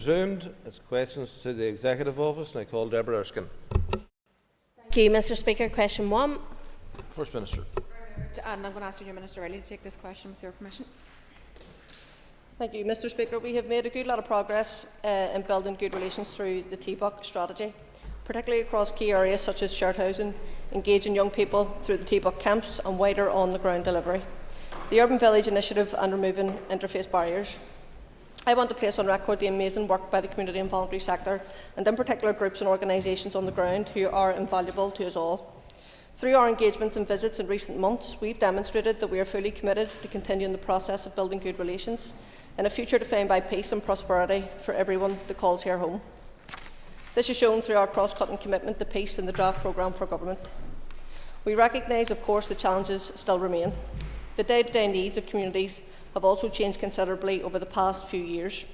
Resumed. It's questions to the Executive Office, and I call Deborah Erskine. Thank you, Mr. Speaker. Question 1. First Minister. And I'm going to ask Junior Minister Riley to take this question with your permission. Thank you, Mr. Speaker. We have made a good lot of progress in building good relations through the TBUC strategy, particularly across key areas such as shared housing, engaging young people through the TBUC camps and wider on-the-ground delivery, the Urban Village Initiative and removing interface barriers. I want to place on record the amazing work by the community and voluntary sector, and in particular groups and organisations on the ground who are invaluable to us all. Through our engagements and visits in recent months, we've demonstrated that we are fully committed to continuing the process of building good relations in a future defined by peace and prosperity for everyone that calls here home. This is shown through our cross-cutting commitment to peace in the draft programme for government. We recognise, of course, the challenges still remain. The day-to-day needs of communities have also changed considerably over the past few years.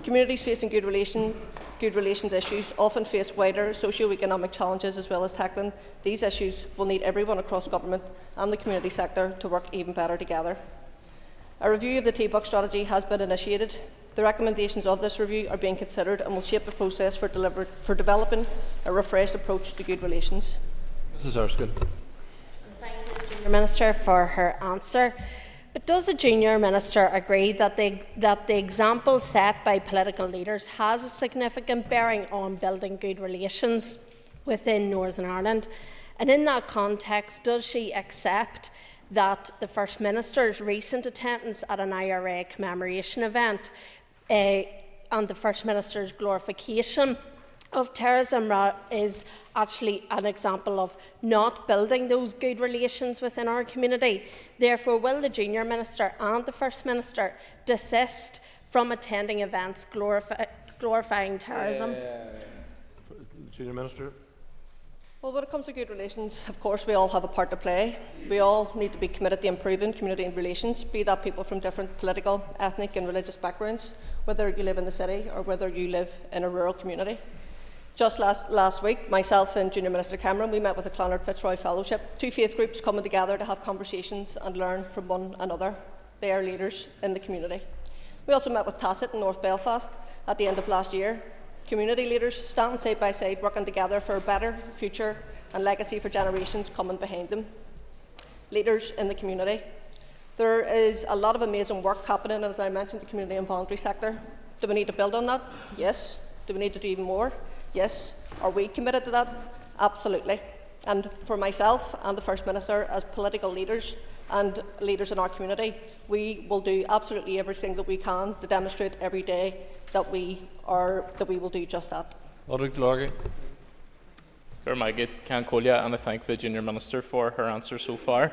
Communities facing good relations issues often face wider socio-economic challenges, as well as tackling these issues will need everyone across government and the community sector to work even better together. A review of the TBUC strategy has been initiated. The recommendations of this review are being considered and will shape the process for developing a refreshed approach to good relations. Mrs. Erskine. Thank the Junior Minister for her answer. But does the Junior Minister agree that the example set by political leaders has a significant bearing on building good relations within Northern Ireland? And in that context, does she accept that the First Minister's recent attendance at an IRA commemoration event and the First Minister's glorification of terrorism is actually an example of not building those good relations within our community? Therefore, will the Junior Minister and the First Minister desist from attending events glorifying terrorism? Junior Minister. Well, when it comes to good relations, of course, we all have a part to play. We all need to be committed to improving community relations, be that people from different political, ethnic and religious backgrounds, whether you live in the city or whether you live in a rural community. Just last week, myself and Junior Minister Cameron, we met with the Clonard Fitzroy Fellowship, two faith groups coming together to have conversations and learn from one another. They are leaders in the community. We also met with Tacit in North Belfast at the end of last year. Community leaders standing side by side, working together for a better future and legacy for generations coming behind them. Leaders in the community. There is a lot of amazing work happening, and as I mentioned, the community and voluntary sector. Do we need to build on that? Yes. Do we need to do even more? Yes. Are we committed to that? Absolutely. And for myself and the First Minister, as political leaders and leaders in our community, we will do absolutely everything that we can to demonstrate every day that we will do just that. And I thank the Junior Minister for her answer so far.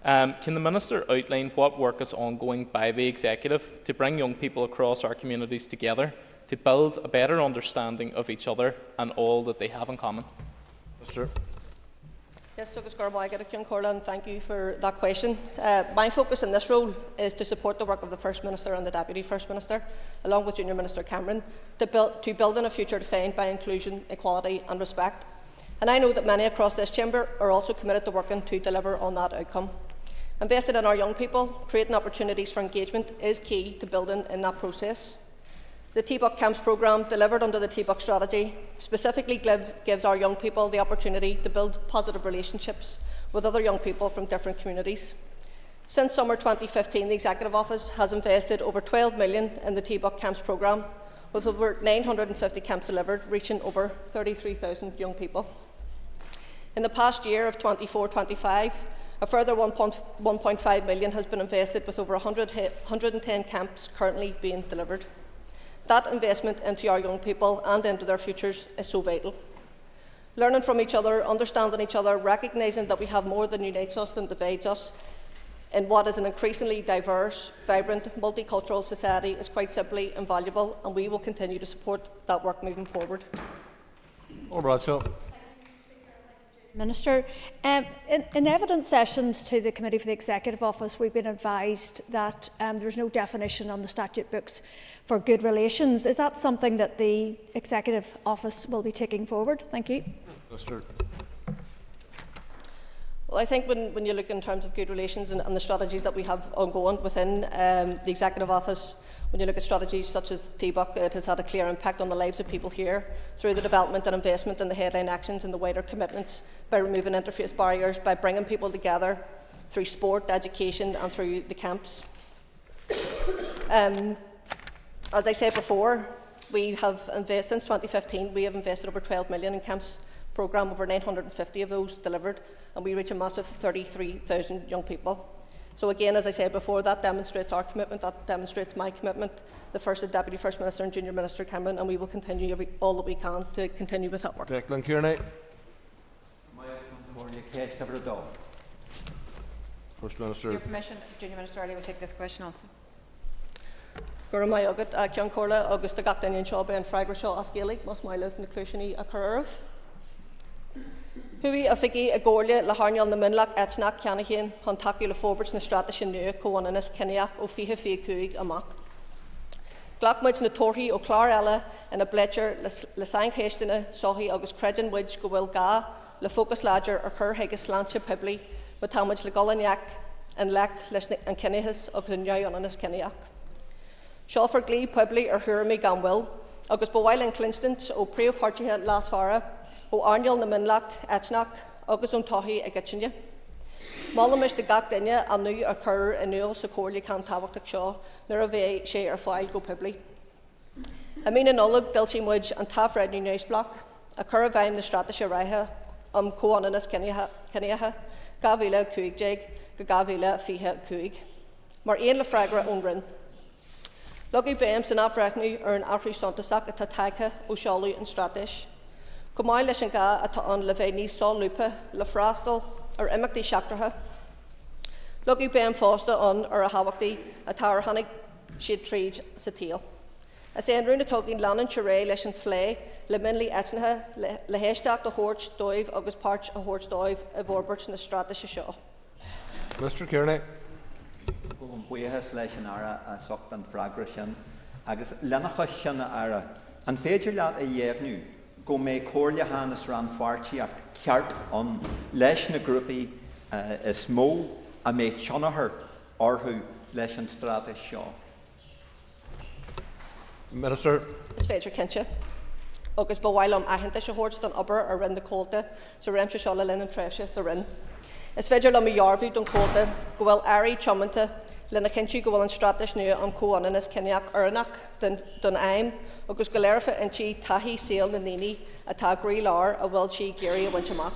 Can the Minister outline what work is ongoing by the Executive to bring young people across our communities together to build a better understanding of each other and all that they have in common? Minister. Yes, and thank you for that question. My focus in this role is to support the work of the First Minister and the Deputy First Minister, along with Junior Minister Cameron, to build in a future defined by inclusion, equality and respect. And I know that many across this chamber are also committed to working to deliver on that outcome. Investing in our young people, creating opportunities for engagement is key to building in that process. The TBUC Camps programme, delivered under the TBUC strategy, specifically gives our young people the opportunity to build positive relationships with other young people from different communities. Since summer 2015, the Executive Office has invested over $12 million in the TBUC Camps programme, with over 950 camps delivered, reaching over 33,000 young people. In the past year of 24-25, a further $1.5 million has been invested, with over 110 camps currently being delivered. That investment into our young people and into their futures is so vital. Learning from each other, understanding each other, recognising that we have more that unites us than divides us in what is an increasingly diverse, vibrant, multicultural society is quite simply invaluable, and we will continue to support that work moving forward. Minister, in evidence sessions to the Committee for the Executive Office, we've been advised that there is no definition on the statute books for good relations. Is that something that the Executive Office will be taking forward? Thank you. Minister. Well, I think when you look in terms of good relations and the strategies that we have ongoing within the Executive Office, When you look at strategies such as TBUC, it has had a clear impact on the lives of people here through the development and investment in the headline actions and the wider commitments, by removing interface barriers, by bringing people together through sport, education and through the camps. As I said before, we have invested, since 2015, we have invested over 12 million in camps programme, over 950 of those delivered, and we reach a massive 33,000 young people. So again, as I said before, that demonstrates our commitment, that demonstrates my commitment, the Deputy First Minister and Junior Minister Cameron, and we will continue all that we can to continue with that work. Declan Kearney. First Minister. With your permission, Junior Minister Early will take this question also. Gurmai agat a Cian Corla agus the Gactanian Shaw and Fragra Shaw Asgaelig, Mos Miloth and the Clushini a Curve. Hui a Figi a Gorlia, La Harnial na Minlach, Etchnak, Canahin, Hontaki la Forbers na Stratashin Nu, Coananis, Keniac, O Fiha Fi Cuig Amak. Glockmids na Torhi o Clarella and a Bletcher, La Sang Hestina, Sohi agus Credin Widge, Gowill Ga, La Focus Ladger, or Cur Higgis Lancha Pibli, Matamage La Golaniac, and Lek, and Kenihis, agus Nyayonanis Keniac. Shaw for Glee, Pibli, or Hurami Gamwill, agus Boyle and Clinstons, O Preo Partiha Lasfara, O Arniel na Minlach, Etchnak, agus Tohi a Gitchinya. Malamish the Gacdinia, and new occur in Newell, Socorlia, Cantavak Shaw, Nurave, Shea or File, Go Pibli. Amina Nullig, Dilchim Widge, and Taff Red New News Block, a Curravine, the Stratasha Raiha, Coananis Keniaha, Gavila Cuig Jeg, Gavila Fiha Cuig. Mar Ian Lafragra Ungrin. Luggy Bams and Afrakni are an Afri Sontasak at Tataka, Oshalu and Stratish. Comai Lishanga at on Leveni Sol Lupa, Lafrastal, or Emacti Shakraha. Luggy Bam Foster on or a Hawakti, a Tarahanik Shid Treej Satil. As I runa talking Lannan Chere, Lishan Flay, Leminley Etnaha, Lehestak the Horch, Doive, August Parch, a Horch Doive, a Vorbert and a Stratish Shaw. Mr. Kearney. Buíhas leis an ara a socht an fragra sin, agus lenachas sin ara. An féidir leat a dhéimhnú, go mé cóirle hánas ran fartí a ceart an leis na grúpi is mó a mé tionahar orthú leis an strata seo. Minister. Is féidir Kincha. Agus bhhailm ahananta se hort don obair ar rin de cóilta, sa réimse seo le linn an treibse sa rin. Is féidir le mearmhú don cóilta, go bhfuil airí tiomanta, lena Kinchi go bhfuil an stratas nua an Coananis Keniac Arnach don aim, agus go léirfa inchi tahi seal na nini a tá grílar a bhfuil si géirí a winchamach.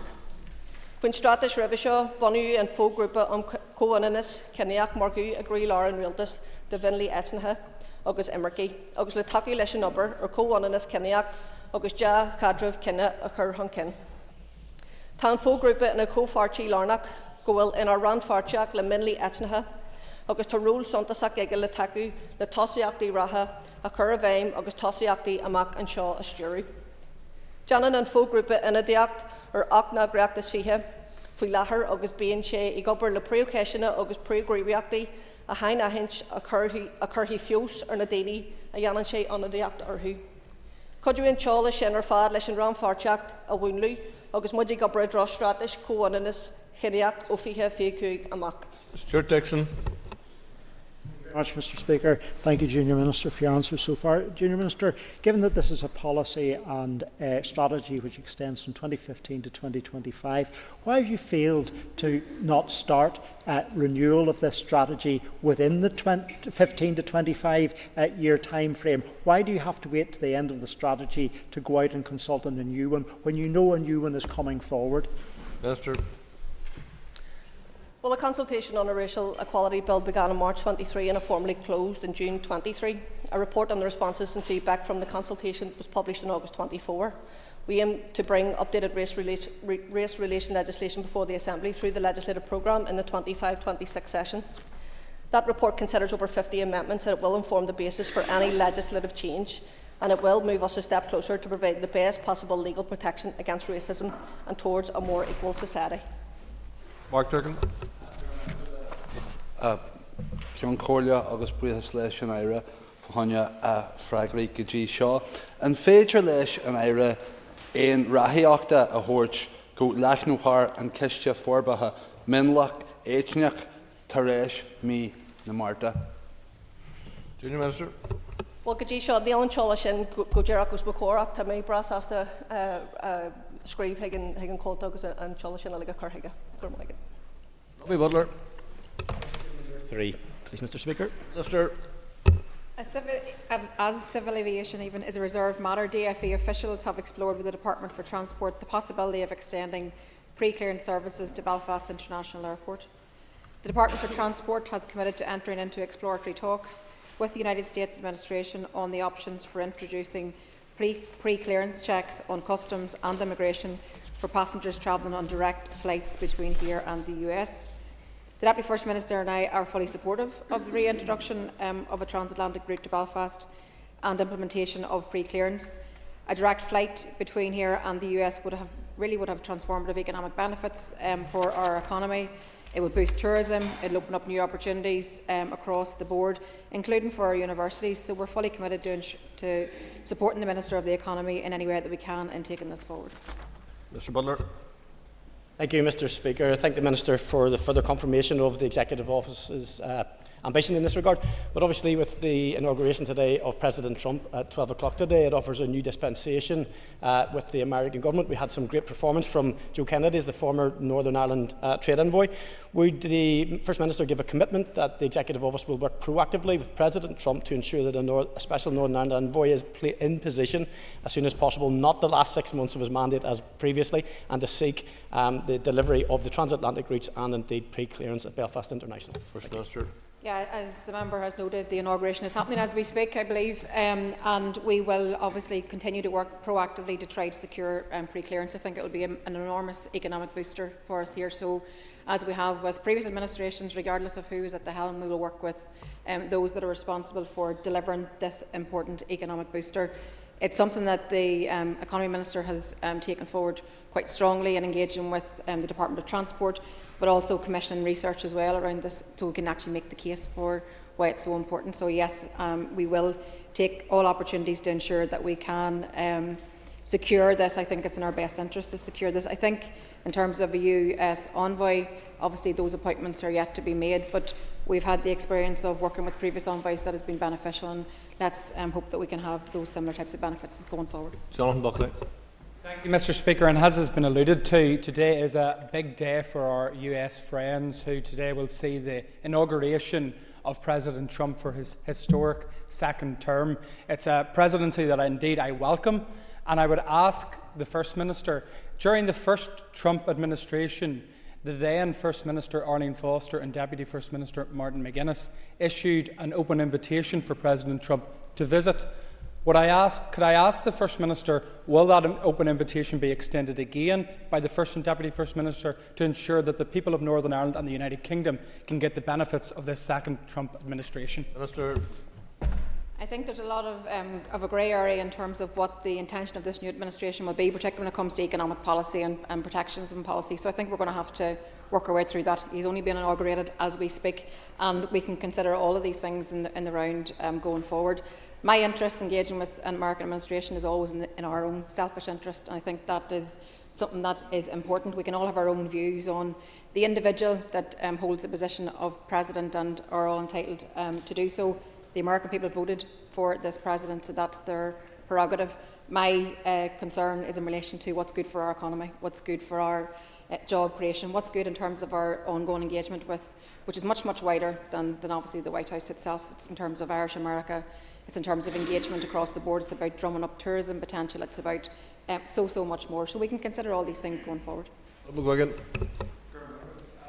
When stratas ribisho, bonu and fo grúpa an Coananis Keniac margu a grílar an realtas de Vinley Etnaha, agus Emerky, agus le taki leis an obair ar Coananis Keniac, agus ja cadrih kinna a chur hankin. Tá fo grúpa in a co-farchi Larnach go bhfuil in ar ran farteach le Minley Etnaha, agus tá rúil sontaach ige le taú le tosiachtaí ratha a chur a bhéim agus tosiachtaí amach an seo a stúrú. Janan an fógrúpa ina diacht ar achna greachtas fihe, faoi láthair agus bíonn sé i gobar le príomhcéisina agus príomhgríomhachtaí a hain ahint a churthaí fios ar na daoine a dhéanann sé an na diacht orthú. Coidúin teála sin ar fad leis an ran farteacht a bhúnlú agus muidí gobar dros stratas Coananis Keniac ó fihe fiúig amach. Stuart Dixon. Much, Mr. Speaker. Thank you, Junior Minister, for your answers so far. Junior Minister, given that this is a policy and a strategy which extends from 2015 to 2025, why have you failed to not start renewal of this strategy within the 15 to 25 year time frame? Why do you have to wait to the end of the strategy to go out and consult on a new one when you know a new one is coming forward? Minister. Well, the consultation on a racial equality bill began in March 23 and formally closed in June 23. A report on the responses and feedback from the consultation was published in August 24. We aim to bring updated race relation legislation before the Assembly through the legislative programme in the 25-26 session. That report considers over 50 amendments and it will inform the basis for any legislative change, and it will move us a step closer to providing the best possible legal protection against racism and towards a more equal society. Mark Durkin. Cian Corlia agus buíochas leis an éire fáinne a freagraí go dtí seo. An féidir leis an éire éon rathaíochta a thabhairt go leathnúthar an ciste forbatha Minlach Éitneach tar éis mí na Marta. Junior Minister. Well, Gaji Shaw, the Ellen Cholishin, Gojerach was Bokora, to me, Brass has to Screeve, Higgin, Coltug, and Cholishin, Aliga Carhiga. Lovely Butler. 3, please, Mr. Speaker. Minister. As civil aviation even is a reserved matter, DFE officials have explored with the Department for Transport the possibility of extending pre-clearance services to Belfast International Airport. The Department for Transport has committed to entering into exploratory talks with the United States administration on the options for introducing pre-clearance checks on customs and immigration for passengers travelling on direct flights between here and the US. The Deputy First Minister and I are fully supportive of the reintroduction of a transatlantic route to Belfast and implementation of pre-clearance. A direct flight between here and the US would have transformative economic benefits for our economy. It will boost tourism, it will open up new opportunities across the board, including for our universities. So we're fully committed to supporting the Minister of the Economy in any way that we can in taking this forward. Mr. Butler. Thank you, Mr. Speaker. I thank the Minister for the further confirmation of the Executive Office's ambition in this regard. But obviously, with the inauguration today of President Trump at 12 o'clock today, it offers a new dispensation with the American government. We had some great performance from Joe Kennedy as the former Northern Ireland trade envoy. Would the First Minister give a commitment that the Executive Office will work proactively with President Trump to ensure that a special Northern Ireland envoy is in position as soon as possible, not the last 6 months of his mandate as previously, and to seek the delivery of the transatlantic routes and indeed pre-clearance at Belfast International? First Minister. Yeah, as the member has noted, the inauguration is happening as we speak, I believe, and we will obviously continue to work proactively to try to secure pre-clearance. I think it will be an enormous economic booster for us here. So, as we have with previous administrations, regardless of who is at the helm, we will work with those that are responsible for delivering this important economic booster. It's something that the Economy Minister has taken forward quite strongly in engaging with the Department of Transport, but also commissioning research as well around this, so we can actually make the case for why it's so important. So yes, we will take all opportunities to ensure that we can secure this. I think it's in our best interest to secure this. I think in terms of a US envoy, obviously those appointments are yet to be made, but we've had the experience of working with previous envoys that has been beneficial, and let's hope that we can have those similar types of benefits going forward. Jonathan Buckley. Thank you, Mr. Speaker. And as has been alluded to, today is a big day for our US friends, who today will see the inauguration of President Trump for his historic second term. It's a presidency that indeed I welcome, and I would ask the First Minister, during the first Trump administration, the then First Minister Arlene Foster and Deputy First Minister Martin McGuinness issued an open invitation for President Trump to visit. Could I ask the First Minister, will that open invitation be extended again by the First and Deputy First Minister to ensure that the people of Northern Ireland and the United Kingdom can get the benefits of this second Trump administration? Minister. I think there's a lot of a grey area in terms of what the intention of this new administration will be, particularly when it comes to economic policy and protectionism policy. So I think we're going to have to work our way through that. He's only been inaugurated as we speak, and we can consider all of these things in the round going forward. My interest engaging with an American administration is always in our own selfish interest, and I think that is something that is important. We can all have our own views on the individual that holds the position of president and are all entitled to do so. The American people voted for this president, so that's their prerogative. My concern is in relation to what's good for our economy, what's good for our job creation, what's good in terms of our ongoing engagement with, which is much, much wider than obviously the White House itself. It's in terms of Irish America, it's in terms of engagement across the board, it's about drumming up tourism potential, it's about so much more. So we can consider all these things going forward.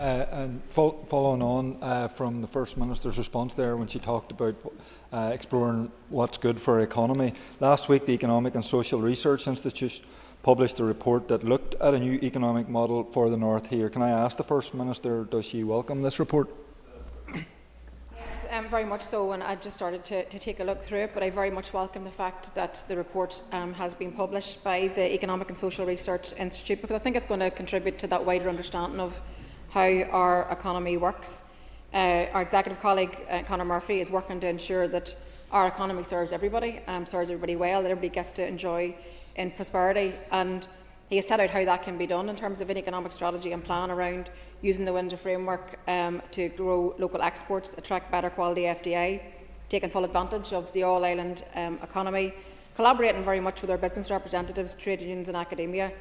And following on from the First Minister's response there when she talked about exploring what's good for our economy, last week the Economic and Social Research Institute published a report that looked at a new economic model for the North here. Can I ask the First Minister, does she welcome this report? Yes, very much so, and I just started to take a look through it, but I very much welcome the fact that the report has been published by the Economic and Social Research Institute, because I think it's going to contribute to that wider understanding of how our economy works. Our executive colleague, Conor Murphy, is working to ensure that our economy serves everybody well, that everybody gets to enjoy in prosperity, and he has set out how that can be done in terms of an economic strategy and plan around using the window framework to grow local exports, attract better quality FDI, taking full advantage of the all-island economy, collaborating very much with our business representatives, trade unions and academia,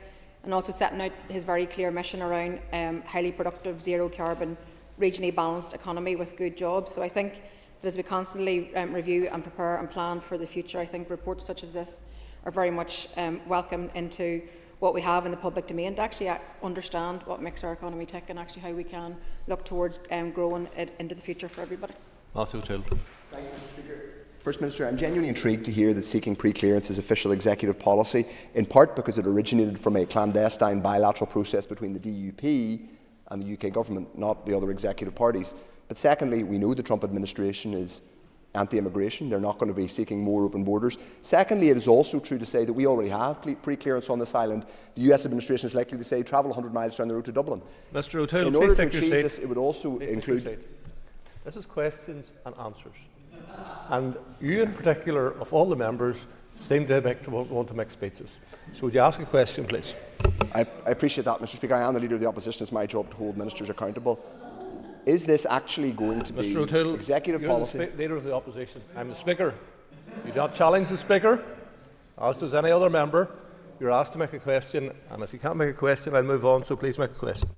and also setting out his very clear mission around highly productive, zero-carbon, regionally balanced economy with good jobs. So I think that as we constantly review and prepare and plan for the future, I think reports such as this are very much welcome into what we have in the public domain to actually understand what makes our economy tick and actually how we can look towards growing it into the future for everybody. Matthew Till. Thank you, Mr. Speaker. First Minister, I'm genuinely intrigued to hear that seeking pre-clearance is official executive policy, in part because it originated from a clandestine bilateral process between the DUP and the UK government, not the other executive parties. But secondly, we know the Trump administration is anti-immigration. They're not going to be seeking more open borders. Secondly, it is also true to say that we already have pre-clearance on this island. The US administration is likely to say travel 100 miles down the road to Dublin. Mr. O'Toole, in order to take your achieve seat. this, it would also include... This is questions and answers. And you in particular, of all the members, seem to want to make speeches. So would you ask a question, please? I appreciate that, Mr. Speaker. I am the Leader of the Opposition. It's my job to hold ministers accountable. Is this actually going to be O'Toole, executive you're policy? The Leader of the Opposition. I'm the Speaker. You do not challenge the Speaker, as does any other member. You're asked to make a question, and if you can't make a question, I'll move on, so please make a question.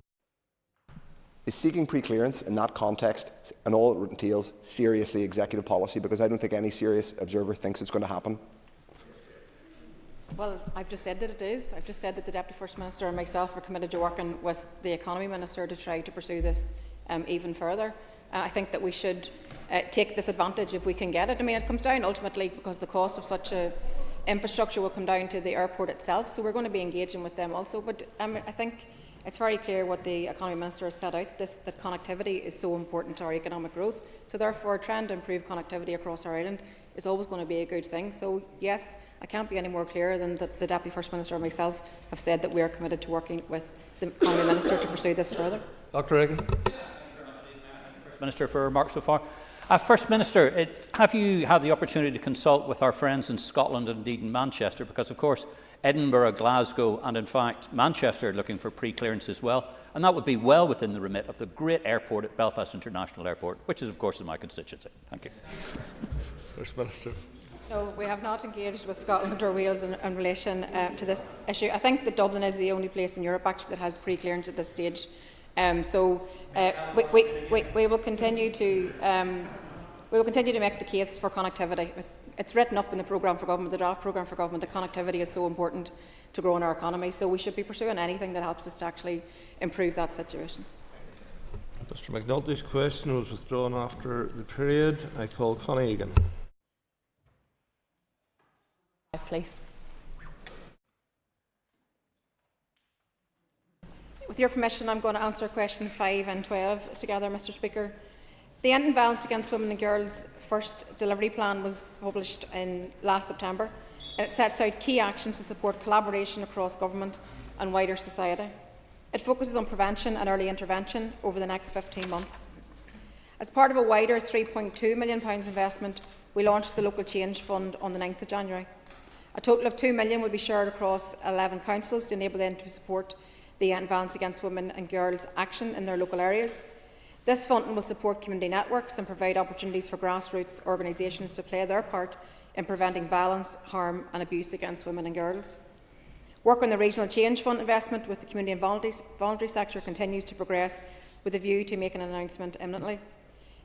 Is seeking pre-clearance in that context and all it entails seriously executive policy? Because I don't think any serious observer thinks it's going to happen. Well, I've just said that it is. I've just said that the Deputy First Minister and myself are committed to working with the Economy Minister to try to pursue this even further. I think that we should take this advantage if we can get it. I mean, it comes down ultimately because the cost of such a infrastructure will come down to the airport itself, so we're going to be engaging with them also. But I think it's very clear what the Economy Minister has set out, that connectivity is so important to our economic growth. So therefore, trying to improve connectivity across our island is always going to be a good thing. So yes, I can't be any more clear than that the Deputy First Minister and myself have said that we are committed to working with the Economy Minister to pursue this further. Dr. Reagan. First Minister for remarks so far. First Minister, have you had the opportunity to consult with our friends in Scotland and indeed in Manchester? Because of course Edinburgh, Glasgow and in fact Manchester are looking for pre-clearance as well, and that would be well within the remit of the great airport at Belfast International Airport, which is of course in my constituency. Thank you. First Minister. No, we have not engaged with Scotland or Wales in relation to this issue. I think that Dublin is the only place in Europe actually that has pre-clearance at this stage. We will continue to make the case for connectivity. It's written up in the programme for government, the draft programme for government, that connectivity is so important to growing our economy. So we should be pursuing anything that helps us to actually improve that situation. Mr. McNulty's question was withdrawn after the period. I call Connie Egan. Please. With your permission, I'm going to answer questions 5 and 12 together, Mr. Speaker. The Ending Violence Against Women and Girls first delivery plan was published in last September, and it sets out key actions to support collaboration across government and wider society. It focuses on prevention and early intervention over the next 15 months. As part of a wider £3.2 million investment, we launched the Local Change Fund on the 9th of January. A total of £2 million will be shared across 11 councils to enable them to support the End Violence Against Women and Girls action in their local areas. This funding will support community networks and provide opportunities for grassroots organisations to play their part in preventing violence, harm and abuse against women and girls. Work on the Regional Change Fund investment with the community and voluntary sector continues to progress with a view to making an announcement imminently.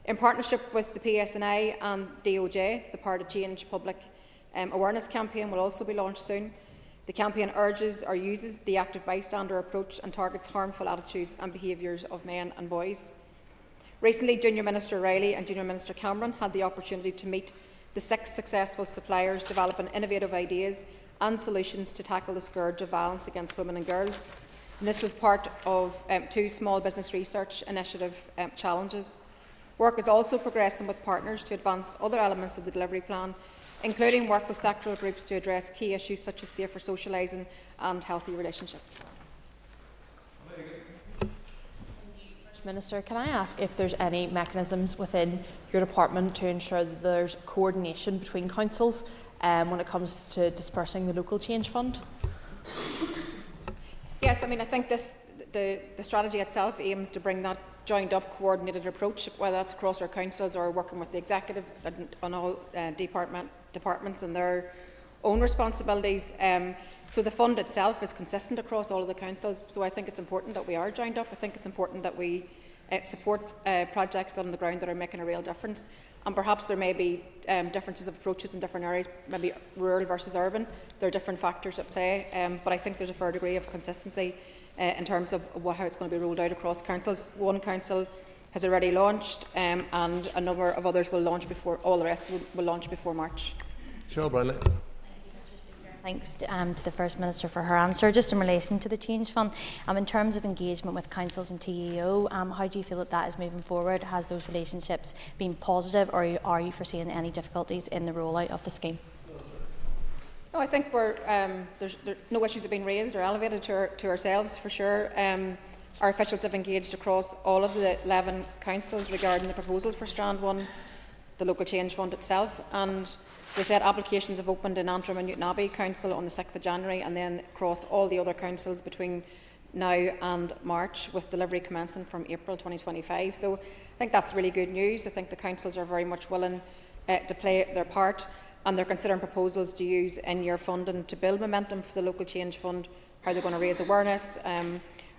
In partnership with the PSNI and DOJ, the Power to Change public awareness campaign will also be launched soon. The campaign urges or uses the active bystander approach and targets harmful attitudes and behaviours of men and boys. Recently, Junior Minister Riley and Junior Minister Cameron had the opportunity to meet the 6 successful suppliers developing innovative ideas and solutions to tackle the scourge of violence against women and girls. And this was part of 2 small business research initiative challenges. Work is also progressing with partners to advance other elements of the delivery plan, including work with sectoral groups to address key issues such as safer socialising and healthy relationships. Minister, can I ask if there's any mechanisms within your department to ensure that there's coordination between councils when it comes to dispersing the Local Change Fund? Yes, I mean, I think this the strategy itself aims to bring that joined-up, coordinated approach, whether that's across our councils or working with the executive on all departments and their own responsibilities. So the fund itself is consistent across all of the councils, so I think it's important that we are joined up. I think it's important that we support projects that on the ground that are making a real difference. And perhaps there may be differences of approaches in different areas, maybe rural versus urban. There are different factors at play, but I think there's a fair degree of consistency in terms of how it's going to be rolled out across councils. One council has already launched, and a number of others will launch before, all the rest will launch before March. Cheryl Brownlee. Thanks to the First Minister for her answer. Just in relation to the Change Fund, in terms of engagement with councils and TEO, how do you feel that is moving forward? Has those relationships been positive, or are you foreseeing any difficulties in the rollout of the scheme? No, I think there's no issues have been raised or elevated to ourselves for sure. Our officials have engaged across all of the 11 councils regarding the proposals for Strand 1, the local change fund itself, and they said applications have opened in Antrim and Newtonabbey Council on the 6th of January, and then across all the other councils between now and March, with delivery commencing from April 2025. So I think that's really good news. I think the councils are very much willing to play their part, and they're considering proposals to use in-year funding to build momentum for the local change fund, how they're going to raise awareness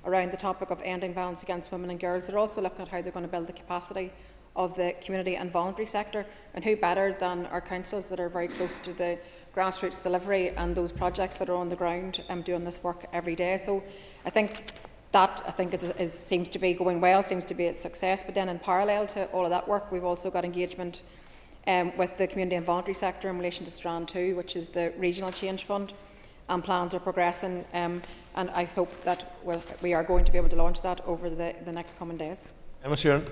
around the topic of ending violence against women and girls. They're also looking at how they're going to build the capacity of the community and voluntary sector, and who better than our councils that are very close to the grassroots delivery and those projects that are on the ground doing this work every day. So I think that seems to be going well, seems to be a success. But then in parallel to all of that work, we've also got engagement with the community and voluntary sector in relation to Strand 2, which is the regional change fund, and plans are progressing, and I hope that we are going to be able to launch that over the next coming days. Emma Sheeran.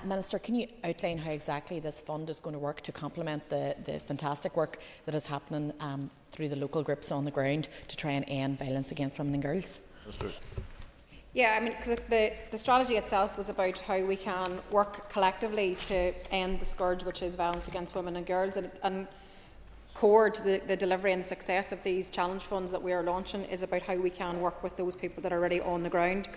Minister, can you outline how exactly this fund is going to work to complement the fantastic work that is happening through the local groups on the ground to try and end violence against women and girls? Yeah, I mean, because the strategy itself was about how we can work collectively to end the scourge which is violence against women and girls, and core to the delivery and the success of these challenge funds that we are launching is about how we can work with those people that are already on the ground,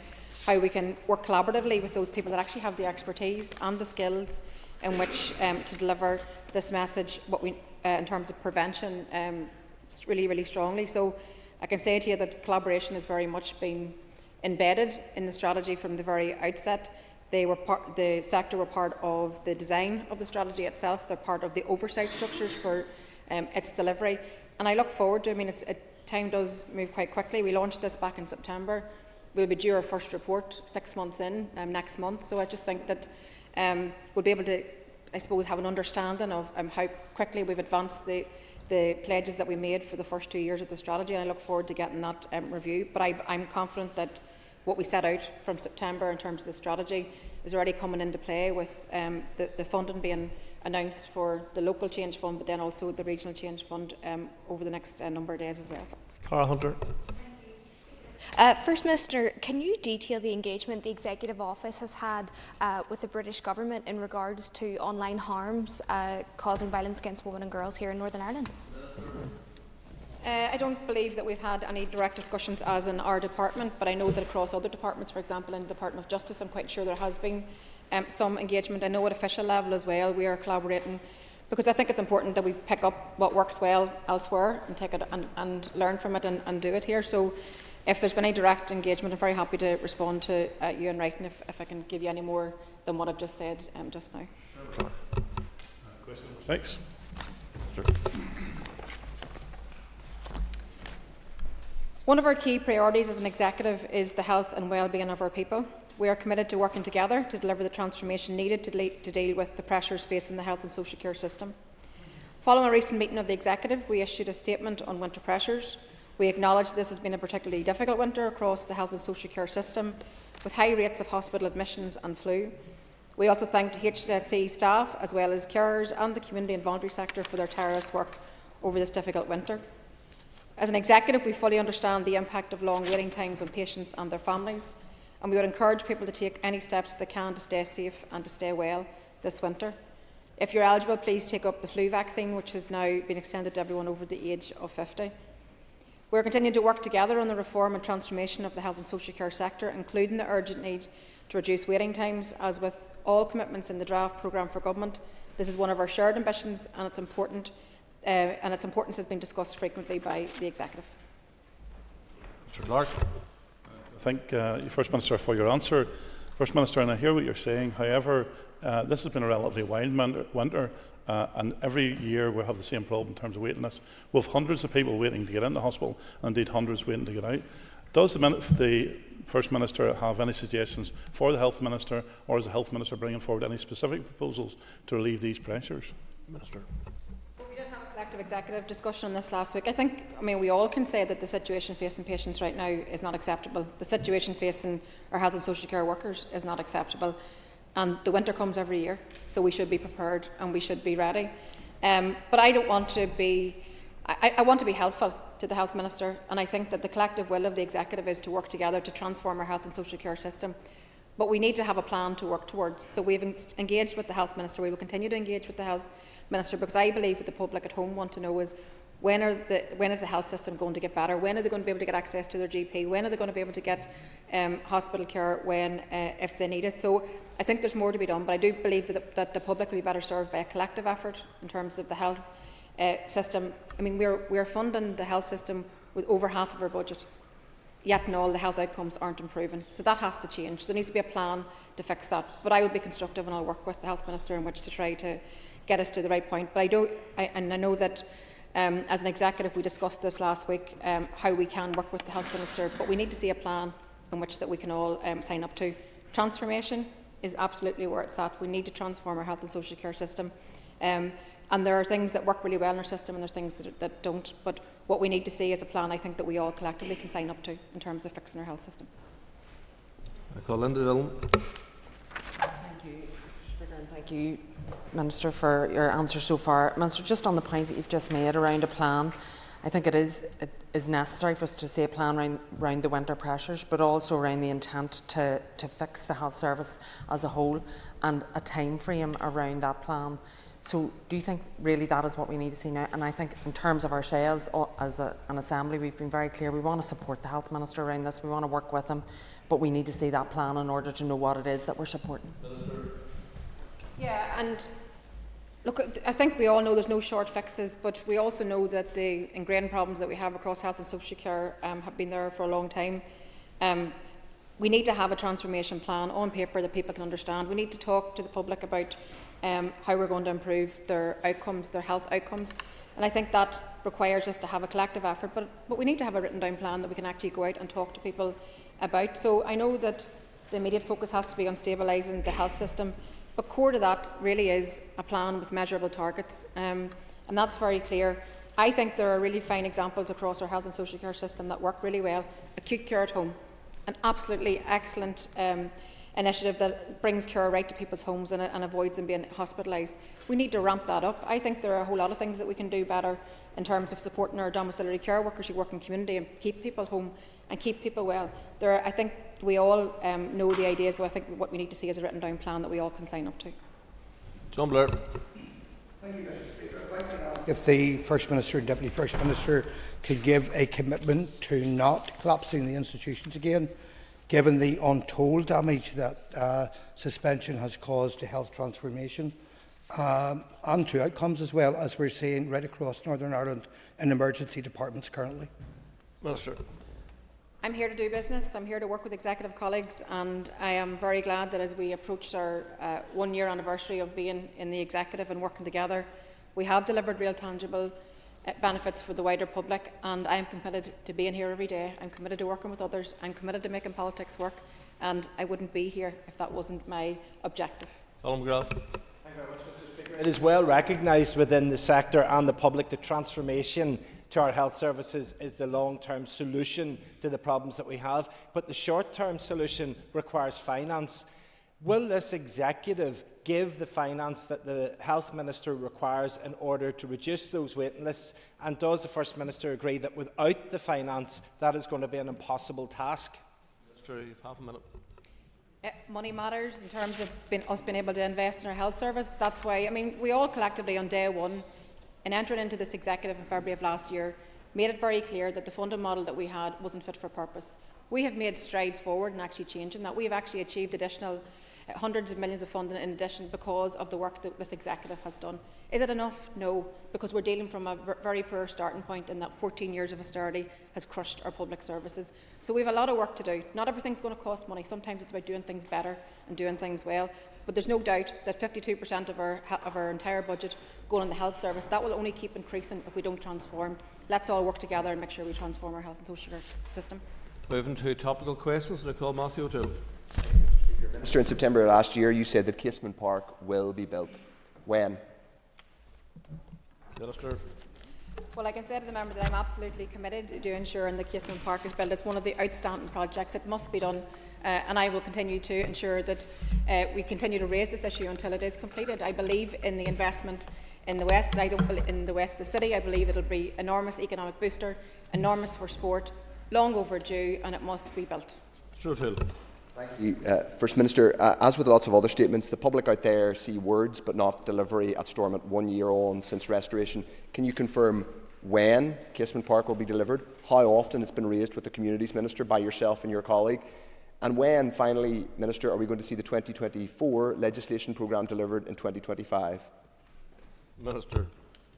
how we can work collaboratively with those people that actually have the expertise and the skills in which to deliver this message, what we in terms of prevention, really, really strongly. So I can say to you that collaboration has very much been embedded in the strategy from the very outset. The sector were part of the design of the strategy itself. They're part of the oversight structures for its delivery, and I look forward to. I mean, time does move quite quickly. We launched this back in September. We'll be due our first report 6 months in next month. So I just think that we'll be able to, I suppose, have an understanding of how quickly we've advanced the pledges that we made for the first 2 years of the strategy, and I look forward to getting that review. But I'm confident that what we set out from September in terms of the strategy is already coming into play, with the funding being announced for the local change fund, but then also the regional change fund over the next number of days as well. Cara Hunter. First Minister, can you detail the engagement the Executive Office has had with the British Government in regards to online harms causing violence against women and girls here in Northern Ireland? I don't believe that we've had any direct discussions as in our department, but I know that across other departments, for example in the Department of Justice, I'm quite sure there has been some engagement. I know at official level as well we are collaborating, because I think it's important that we pick up what works well elsewhere and take it and learn from it and do it here. So if there's been any direct engagement, I'm very happy to respond to you in writing if I can give you any more than what I've just said just now. Thanks. One of our key priorities as an executive is the health and well-being of our people. We are committed to working together to deliver the transformation needed to deal with the pressures facing the health and social care system. Following a recent meeting of the Executive, we issued a statement on winter pressures. We acknowledge this has been a particularly difficult winter across the health and social care system, with high rates of hospital admissions and flu. We also thanked HSE staff, as well as carers and the community and voluntary sector, for their tireless work over this difficult winter. As an executive, we fully understand the impact of long waiting times on patients and their families, and we would encourage people to take any steps they can to stay safe and to stay well this winter. If you're eligible, please take up the flu vaccine, which has now been extended to everyone over the age of 50. We are continuing to work together on the reform and transformation of the health and social care sector, including the urgent need to reduce waiting times. As with all commitments in the draft programme for government, this is one of our shared ambitions, and its importance has been discussed frequently by the Executive. Mr. Clark. Thank you, First Minister, for your answer. First Minister, and I hear what you're saying. However, this has been a relatively wild winter, and every year we have the same problem in terms of waiting lists. We have hundreds of people waiting to get into hospital, and indeed hundreds waiting to get out. Does the First Minister have any suggestions for the Health Minister, or is the Health Minister bringing forward any specific proposals to relieve these pressures? Minister. We did have a collective executive discussion on this last week. I mean, we all can say that the situation facing patients right now is not acceptable. The situation facing our health and social care workers is not acceptable. And the winter comes every year, so we should be prepared and we should be ready. But I don't want to be... I want to be helpful to the Health Minister, and I think that the collective will of the Executive is to work together to transform our health and social care system. But we need to have a plan to work towards. So we've engaged with the Health Minister. We will continue to engage with the Health Minister, because I believe what the public at home want to know is when is the health system going to get better? When are they going to be able to get access to their GP? When are they going to be able to get hospital care if they need it? So I think there's more to be done, but I do believe that the public will be better served by a collective effort in terms of the health system. I mean, we're funding the health system with over half of our budget, yet and all the health outcomes aren't improving. So that has to change. There needs to be a plan to fix that. But I will be constructive, and I'll work with the Health Minister in which to try to get us to the right point. But I know that as an executive we discussed this last week, how we can work with the Health Minister, but we need to see a plan in which that we can all sign up to. Transformation is absolutely where it's at. We need to transform our health and social care system. And there are things that work really well in our system, and there are things that don't. But what we need to see is a plan, I think, that we all collectively can sign up to in terms of fixing our health system. I call Linda Dillon. Thank you, Mr. Speaker, and thank you, Minister, for your answer so far. Minister, just on the point that you've just made around a plan, I think it is necessary for us to see a plan around the winter pressures, but also around the intent to fix the health service as a whole, and a time frame around that plan. So do you think really that is what we need to see now? And I think in terms of ourselves as an Assembly, we've been very clear. We want to support the Health Minister around this. We want to work with him, but we need to see that plan in order to know what it is that we're supporting. Yeah, and look, I think we all know there's no short fixes, but we also know that the ingrained problems that we have across health and social care have been there for a long time. We need to have a transformation plan on paper that people can understand. We need to talk to the public about how we're going to improve their outcomes, their health outcomes. And I think that requires us to have a collective effort, but we need to have a written down plan that we can actually go out and talk to people about. So I know that the immediate focus has to be on stabilising the health system, but core to that really is a plan with measurable targets, and that's very clear. I think there are really fine examples across our health and social care system that work really well. Acute care at home, an absolutely excellent initiative that brings care right to people's homes and avoids them being hospitalised. We need to ramp that up. I think there are a whole lot of things that we can do better in terms of supporting our domiciliary care workers who work in community and keep people home and keep people well. I think we all know the ideas, but I think what we need to see is a written down plan that we all can sign up to. John Blair. Thank you, Mr. Speaker. I'd like to ask if the First Minister and Deputy First Minister could give a commitment to not collapsing the institutions again, given the untold damage that suspension has caused to health transformation and to outcomes, as well as we're seeing right across Northern Ireland in emergency departments currently. Minister. I'm here to do business. I'm here to work with executive colleagues, and I am very glad that as we approach our 1 year anniversary of being in the executive and working together, we have delivered real tangible benefits for the wider public, and I am committed to being here every day. I'm committed to working with others. I'm committed to making politics work, and I wouldn't be here if that wasn't my objective. Alan McGrath. Thank you very much, Mr. Speaker. It is well recognised within the sector and the public that transformation to our health services is the long-term solution to the problems that we have, but the short-term solution requires finance. Will this executive give the finance that the Health Minister requires in order to reduce those waiting lists? And does the First Minister agree that without the finance, that is going to be an impossible task? Minister, you have half a minute. Money matters in terms of us being able to invest in our health service. That's why, I mean, we all collectively on day one, in entering into this executive in February of last year, made it very clear that the funding model that we had wasn't fit for purpose. We have made strides forward in actually changing that. We have actually achieved additional hundreds of millions of funding in addition because of the work that this executive has done. Is it enough? No, because we're dealing from a very poor starting point in that 14 years of austerity has crushed our public services. So we have a lot of work to do. Not everything's going to cost money. Sometimes it's about doing things better and doing things well. But there's no doubt that 52% of our entire budget going on the health service, that will only keep increasing if we don't transform. Let's all work together and make sure we transform our health and social care system. Moving to topical questions, Nicole Matthew O'Toole. Minister, in September last year, you said that Casement Park will be built. When? Minister. Well, I can say to the member that I'm absolutely committed to ensuring that Casement Park is built. It's one of the outstanding projects. It must be done, and I will continue to ensure that we continue to raise this issue until it is completed. I believe in the investment in the West. I don't believe in the West of the city. I believe it will be enormous economic booster, enormous for sport, long overdue, and it must be built. Mr. O'Toole. Thank you. First Minister, as with lots of other statements, the public out there see words but not delivery at Stormont 1 year on since restoration. Can you confirm when Casement Park will be delivered, how often it's been raised with the Communities Minister by yourself and your colleague, and when, finally, Minister, are we going to see the 2024 legislation programme delivered in 2025? Minister.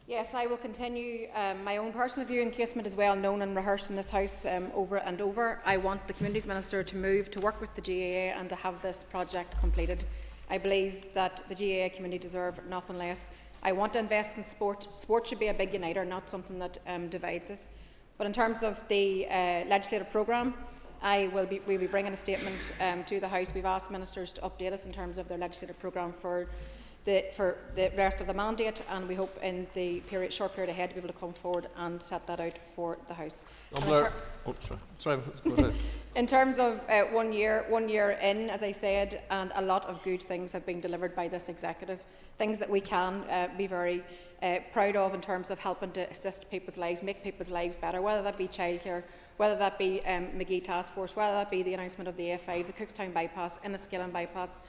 Yes, I will continue. My own personal view in Casement is well known and rehearsed in this House over and over. I want the Communities Minister to move to work with the GAA and to have this project completed. I believe that the GAA community deserve nothing less. I want to invest in sport. Sport should be a big uniter, not something that divides us. But in terms of the legislative programme, we'll be bringing a statement to the House. We've asked ministers to update us in terms of their legislative programme for the rest of the mandate, and we hope in the short period ahead to be able to come forward and set that out for the House. In terms of 1 year in, as I said, and a lot of good things have been delivered by this executive, things that we can be very proud of in terms of helping to assist people's lives, make people's lives better, whether that be childcare, whether that be McGee Task Force, whether that be the announcement of the A5, the Cookstown bypass, Enniskillen bypass.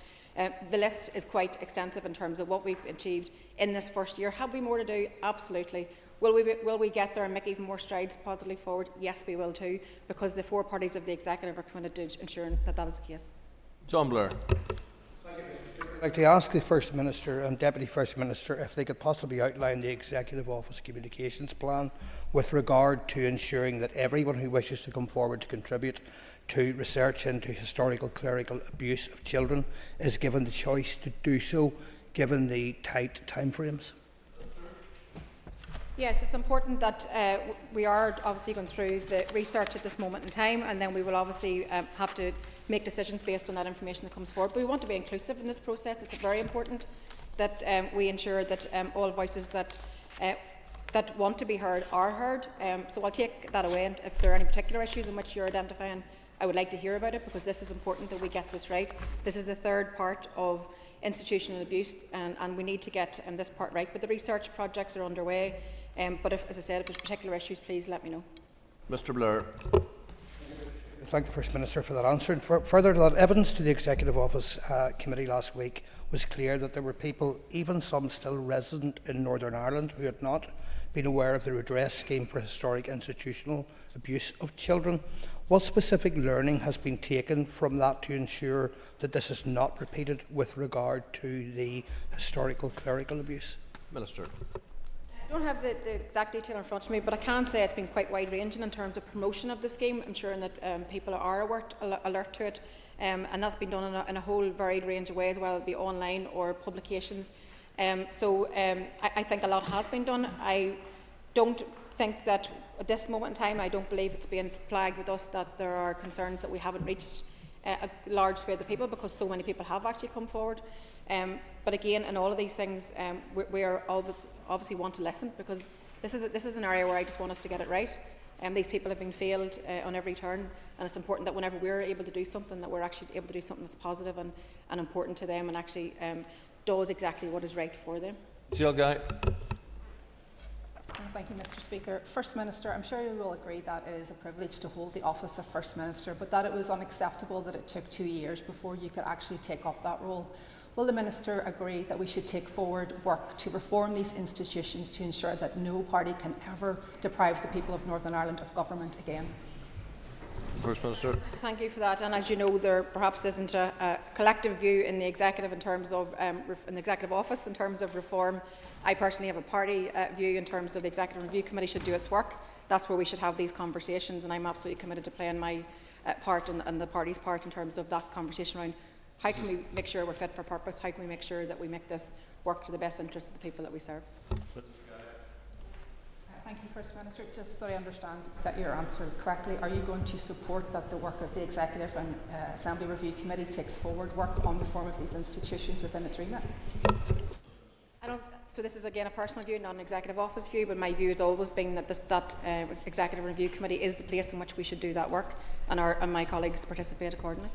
The list is quite extensive in terms of what we've achieved in this first year. Have we more to do? Absolutely. Will we get there and make even more strides positively forward? Yes, we will too, because the four parties of the executive are committed to ensuring that that is the case. John Blair. I'd like to ask the First Minister and Deputy First Minister if they could possibly outline the Executive Office communications plan with regard to ensuring that everyone who wishes to come forward to contribute to research into historical clerical abuse of children is given the choice to do so, given the tight timeframes. Yes, it's important that we are obviously going through the research at this moment in time, and then we will obviously have to make decisions based on that information that comes forward. But we want to be inclusive in this process. It's very important that we ensure that all voices that want to be heard are heard. So I'll take that away, and if there are any particular issues in which you're identifying, I would like to hear about it, because this is important that we get this right. This is the third part of institutional abuse, and we need to get this part right. But the research projects are underway. But as I said, if there's particular issues, please let me know. Mr. Blair. Thank the First Minister for that answer. And further to that, evidence to the Executive Office committee last week was clear that there were people, even some still resident in Northern Ireland, who had not been aware of the redress scheme for historic institutional abuse of children. What specific learning has been taken from that to ensure that this is not repeated with regard to the historical clerical abuse? Minister. I don't have the exact detail in front of me, but I can say it's been quite wide-ranging in terms of promotion of the scheme, ensuring that people are alert to it, and that's been done in a whole varied range of ways, whether it be online or publications. I think a lot has been done. I don't think that at this moment in time, I don't believe it's being flagged with us that there are concerns that we haven't reached a large swathe of people, because so many people have actually come forward. But again, in all of these things, we are obviously want to listen, because this is an area where I just want us to get it right. These people have been failed on every turn, and it's important that whenever we're able to do something, that we're actually able to do something that's positive and important to them, and actually does exactly what is right for them. Jill Guy. Thank you, Mr. Speaker. First Minister, I'm sure you will agree that it is a privilege to hold the office of First Minister, but that it was unacceptable that it took 2 years before you could actually take up that role. Will the Minister agree that we should take forward work to reform these institutions to ensure that no party can ever deprive the people of Northern Ireland of government again? First Minister. Thank you for that. And as you know, there perhaps isn't a collective view in the executive in terms of in the executive office in terms of reform. I personally have a party view in terms of the Executive Review Committee should do its work. That's where we should have these conversations, and I'm absolutely committed to playing my part and the party's part in terms of that conversation around how can we make sure we're fit for purpose, how can we make sure that we make this work to the best interest of the people that we serve. Thank you, First Minister. Just so I understand that you're answered correctly, are you going to support that the work of the Executive and Assembly Review Committee takes forward work on reform of these institutions within its remit? So this is again a personal view, not an Executive Office view, but my view has always been that Executive Review Committee is the place in which we should do that work, and my colleagues participate accordingly.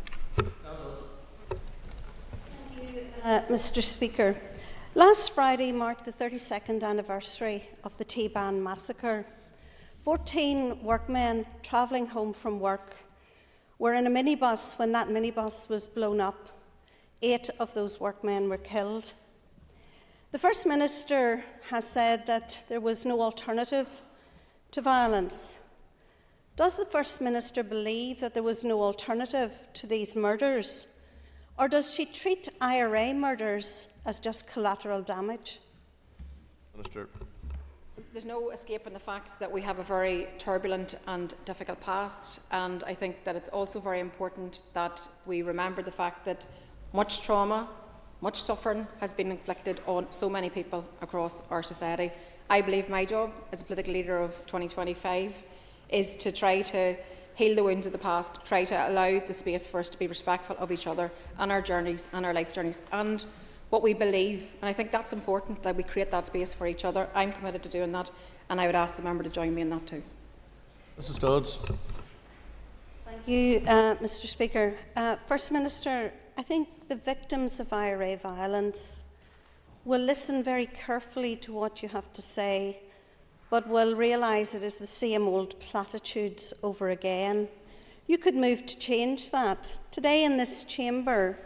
Mr. Speaker, last Friday marked the 32nd anniversary of the T-Ban massacre. 14 workmen travelling home from work were in a minibus when that minibus was blown up. 8 of those workmen were killed. The First Minister has said that there was no alternative to violence. Does the First Minister believe that there was no alternative to these murders? Or does she treat IRA murders as just collateral damage? Minister. There's no escaping the fact that we have a very turbulent and difficult past, and I think that it's also very important that we remember the fact that much trauma, much suffering has been inflicted on so many people across our society. I believe my job as a political leader of 2025 is to try to heal the wounds of the past, try to allow the space for us to be respectful of each other and our journeys and our life journeys and what we believe. And I think that's important that we create that space for each other. I'm committed to doing that, and I would ask the member to join me in that too. Mrs. Dodds. Thank you, Mr. Speaker. First Minister, I think the victims of IRA violence will listen very carefully to what you have to say, but will realise it is the same old platitudes over again. You could move to change that. Today in this chamber,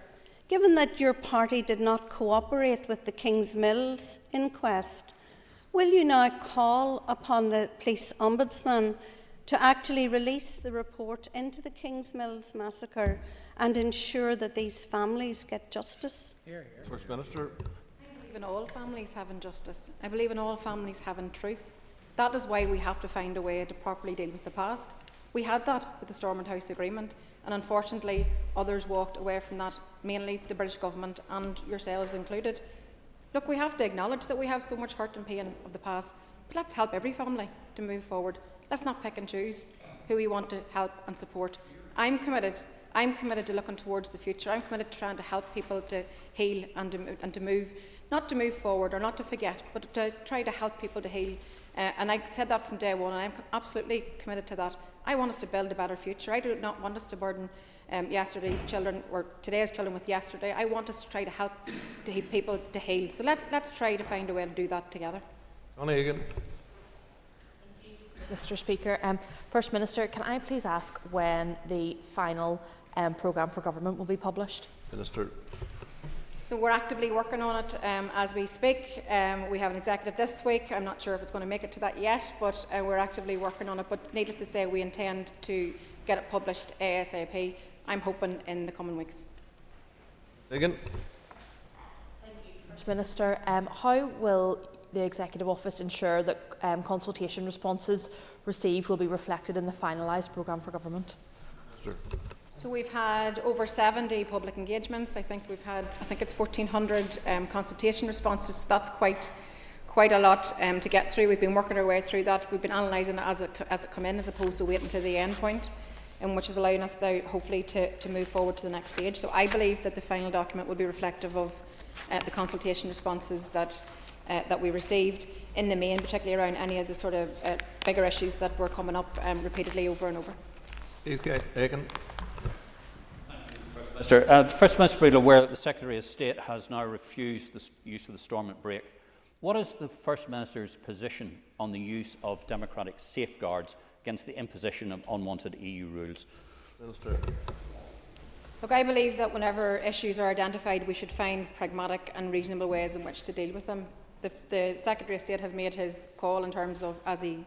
given that your party did not cooperate with the King's Mills inquest, will you now call upon the police ombudsman to actually release the report into the King's Mills massacre and ensure that these families get justice? First Minister. I believe in all families having justice. I believe in all families having truth. That is why we have to find a way to properly deal with the past. We had that with the Stormont House Agreement, and unfortunately others walked away from that, mainly the British Government and yourselves included. Look, we have to acknowledge that we have so much hurt and pain of the past, but let's help every family to move forward. Let's not pick and choose who we want to help and support. I'm committed to looking towards the future. I'm committed to trying to help people to heal and to move, not to move forward or not to forget, but to try to help people to heal. And I said that from day one, and I'm absolutely committed to that. I want us to build a better future. I do not want us to burden yesterday's children or today's children with yesterday. I want us to try to help people to heal. So let's try to find a way to do that together. Connie Egan. Mr. Speaker, First Minister, can I please ask when the final programme for government will be published? Minister. So we're actively working on it as we speak. We have an executive this week. I'm not sure if it's going to make it to that yet, but we're actively working on it. But needless to say, we intend to get it published ASAP. I'm hoping in the coming weeks. Egan. Thank you, First Minister. How will the Executive Office ensure that consultation responses received will be reflected in the finalised programme for government? Minister. So we've had over 70 public engagements. I think it's 1,400 consultation responses. So that's quite a lot to get through. We've been working our way through that. We've been analysing it as it come in, as opposed to waiting to the end point, which is allowing us now hopefully to move forward to the next stage. So I believe that the final document will be reflective of the consultation responses that we received in the main, particularly around any of the sort of bigger issues that were coming up repeatedly over and over. Okay, Egan. Minister, the First Minister will be aware that the Secretary of State has now refused the use of the Stormont break. What is the First Minister's position on the use of democratic safeguards against the imposition of unwanted EU rules? Minister. Look, I believe that whenever issues are identified, we should find pragmatic and reasonable ways in which to deal with them. The Secretary of State has made his call in terms of, as he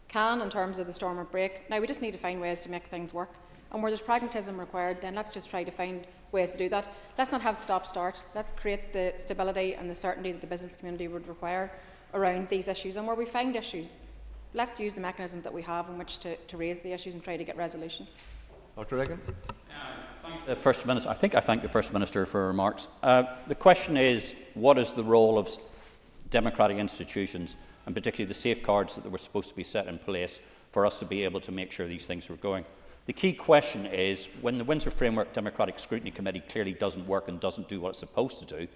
can, in terms of the Stormont break. Now, we just need to find ways to make things work. And where there's pragmatism required, then let's just try to find ways to do that. Let's not have stop-start. Let's create the stability and the certainty that the business community would require around these issues. And where we find issues, let's use the mechanisms that we have in which to raise the issues and try to get resolution. Dr. Reagan. The First Minister, I thank the First Minister for her remarks. The question is, what is the role of democratic institutions, and particularly the safeguards that were supposed to be set in place for us to be able to make sure these things were going? The key question is, when the Windsor Framework Democratic Scrutiny Committee clearly doesn't work and doesn't do what it's supposed to do,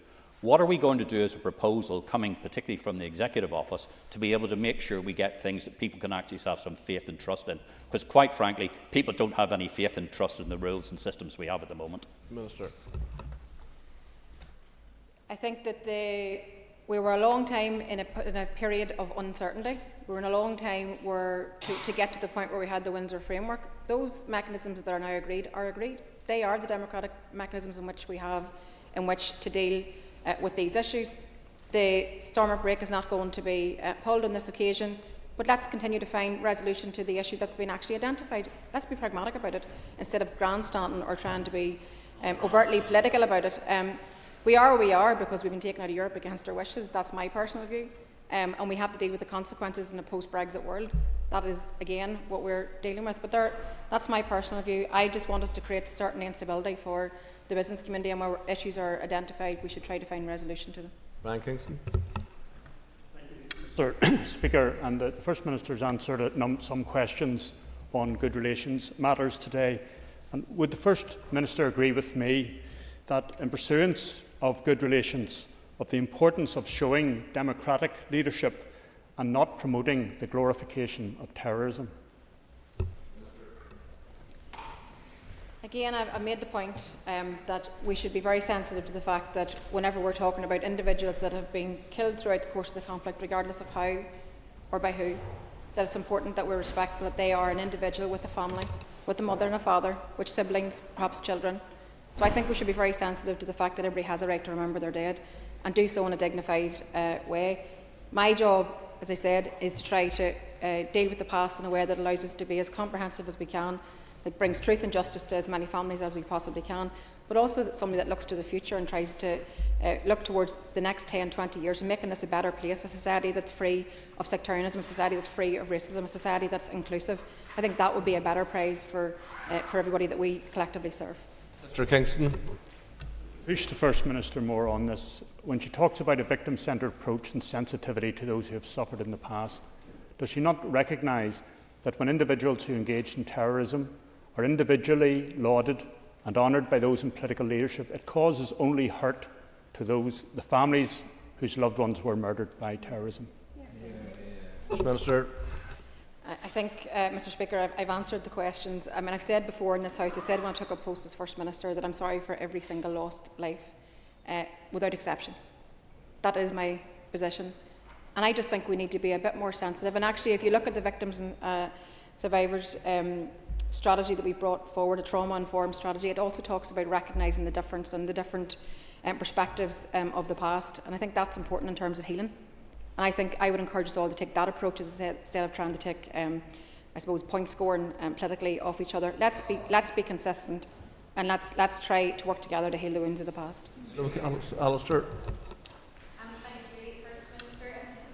what are we going to do as a proposal, coming particularly from the Executive Office, to be able to make sure we get things that people can actually have some faith and trust in? Because quite frankly, people don't have any faith and trust in the rules and systems we have at the moment. Minister. I think that we were a long time in a period of uncertainty. We were in a long time to get to the point where we had the Windsor Framework. Those mechanisms that are now agreed are agreed. They are the democratic mechanisms in which we have in which to deal with these issues. The Stormont break is not going to be pulled on this occasion, but let's continue to find resolution to the issue that's been actually identified. Let's be pragmatic about it instead of grandstanding or trying to be overtly political about it. We are where we are because we've been taken out of Europe against our wishes. That's my personal view. And we have to deal with the consequences in a post-Brexit world. That is, again, what we're dealing with. But that's my personal view. I just want us to create certainty and stability for the business community, and where issues are identified, we should try to find resolution to them. Brian Kingston. Mr. Speaker, and the First Minister's answered some questions on good relations matters today. And would the First Minister agree with me that in pursuance of good relations, of the importance of showing democratic leadership and not promoting the glorification of terrorism? Again, I've made the point that we should be very sensitive to the fact that whenever we're talking about individuals that have been killed throughout the course of the conflict, regardless of how or by who, that it's important that we're respectful that they are an individual with a family, with a mother and a father, with siblings, perhaps children. So I think we should be very sensitive to the fact that everybody has a right to remember their dead and do so in a dignified way. My job, as I said, is to try to deal with the past in a way that allows us to be as comprehensive as we can, that brings truth and justice to as many families as we possibly can, but also that somebody that looks to the future and tries to look towards the next 10, 20 years and making this a better place, a society that's free of sectarianism, a society that's free of racism, a society that's inclusive. I think that would be a better prize for everybody that we collectively serve. Mr. Kingston. Push the First Minister more on this. When she talks about a victim-centred approach and sensitivity to those who have suffered in the past, does she not recognise that when individuals who engaged in terrorism are individually lauded and honoured by those in political leadership, it causes only hurt to the families whose loved ones were murdered by terrorism? Mr. Minister. I think, Mr. Speaker, I've answered the questions. I mean, I've said before in this House, I said when I took up post as First Minister that I'm sorry for every single lost life, without exception. That is my position. And I just think we need to be a bit more sensitive. And actually, if you look at the victims and survivors strategy that we brought forward, a trauma-informed strategy, it also talks about recognising the difference and the different perspectives of the past. And I think that's important in terms of healing. And I think I would encourage us all to take that approach instead of trying to take, I suppose, point scoring politically off each other. Let's be consistent, and let's try to work together to heal the wounds of the past. Alistair.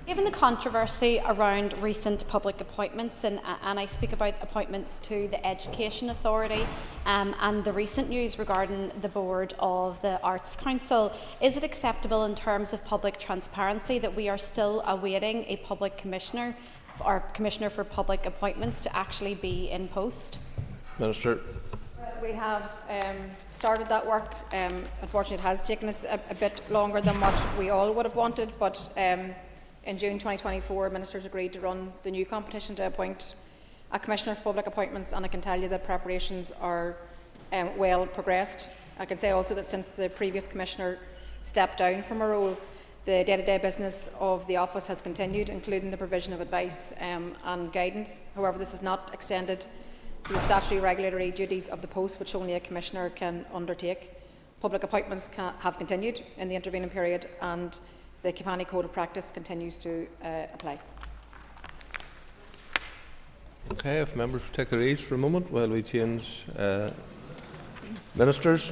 Given the controversy around recent public appointments, and I speak about appointments to the Education Authority and the recent news regarding the board of the Arts Council, is it acceptable in terms of public transparency that we are still awaiting a public commissioner or commissioner for public appointments to actually be in post? Minister. We have started that work. Unfortunately, it has taken us a bit longer than what we all would have wanted, but in June 2024, ministers agreed to run the new competition to appoint a Commissioner for Public Appointments, and I can tell you that preparations are well progressed. I can say also that since the previous Commissioner stepped down from her role, the day-to-day business of the office has continued, including the provision of advice and guidance. However, this has not extended to the statutory regulatory duties of the post, which only a Commissioner can undertake. Public appointments have continued in the intervening period, and the Capani Code of Practice continues to apply. Okay, if members will take their ease for a moment while we change ministers.